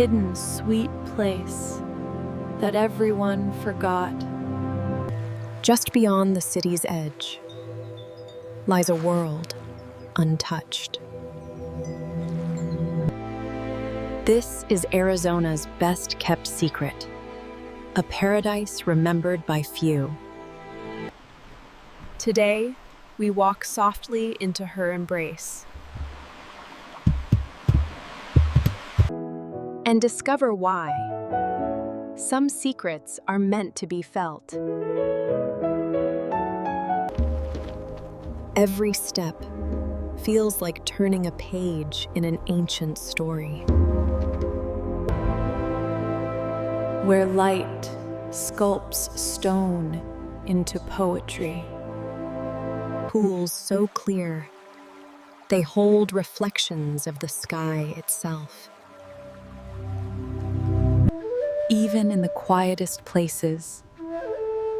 hidden, sweet place that everyone forgot. Just beyond the city's edge lies a world untouched. This is Arizona's best-kept secret, a paradise remembered by few. Today, we walk softly into her embrace And discover why. Some secrets are meant to be felt. Every step feels like turning a page in an ancient story. where light sculpts stone into poetry. Pools so clear, they hold reflections of the sky itself. Even in the quietest places,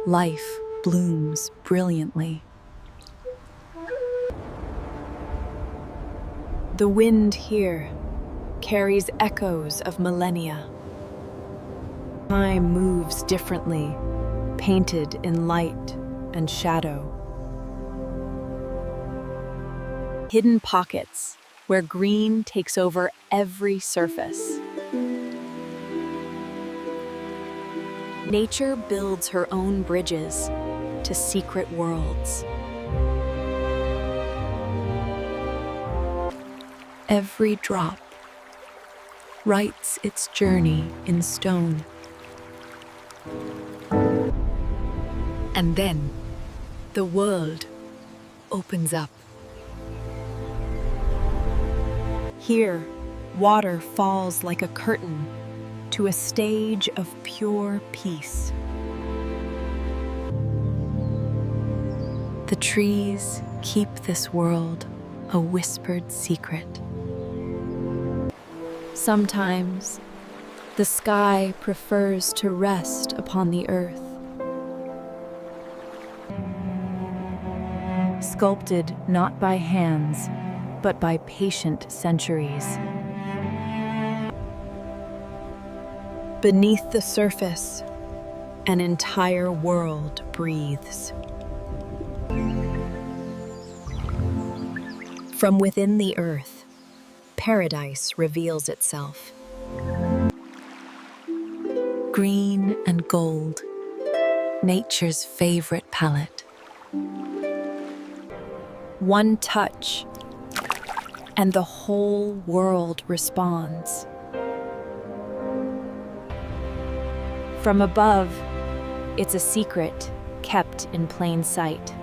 life blooms brilliantly. The wind here carries echoes of millennia. Time moves differently, painted in light and shadow. Hidden pockets where green takes over every surface. Nature builds her own bridges to secret worlds. Every drop writes its journey in stone. And then the world opens up. Here, water falls like a curtain to a stage of pure peace. The trees keep this world a whispered secret. Sometimes, the sky prefers to rest upon the earth. Sculpted not by hands, but by patient centuries. Beneath the surface, an entire world breathes. From within the earth, paradise reveals itself. Green and gold, nature's favorite palette. One touch, and the whole world responds. From above, it's a secret kept in plain sight.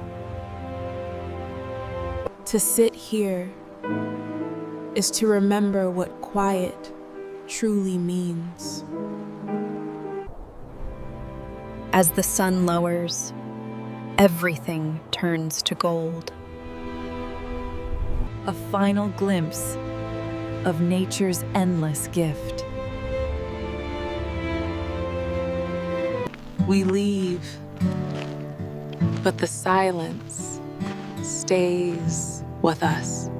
To sit here is to remember what quiet truly means. As the sun lowers, everything turns to gold. A final glimpse of nature's endless gift. We leave, but the silence stays with us.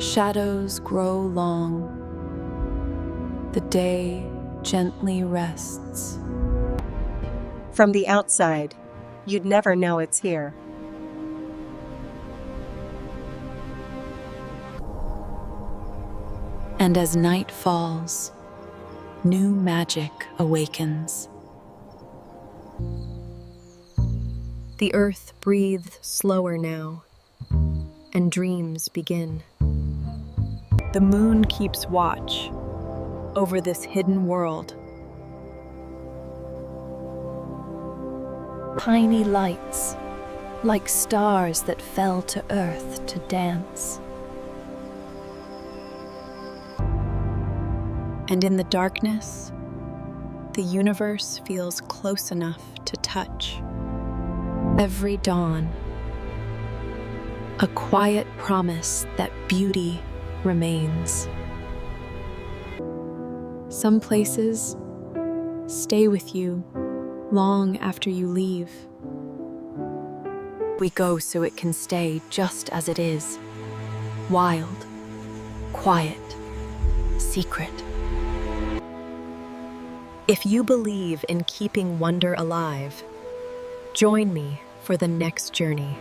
Shadows grow long. The day gently rests. From the outside, you'd never know it's here. And as night falls, new magic awakens. The earth breathes slower now, and dreams begin. The moon keeps watch over this hidden world. Tiny lights, like stars that fell to earth to dance. And in the darkness, the universe feels close enough to touch. Every dawn, a quiet promise that beauty remains. Some places stay with you long after you leave. We go so it can stay just as it is. Wild, quiet, secret. If you believe in keeping wonder alive, join me for the next journey.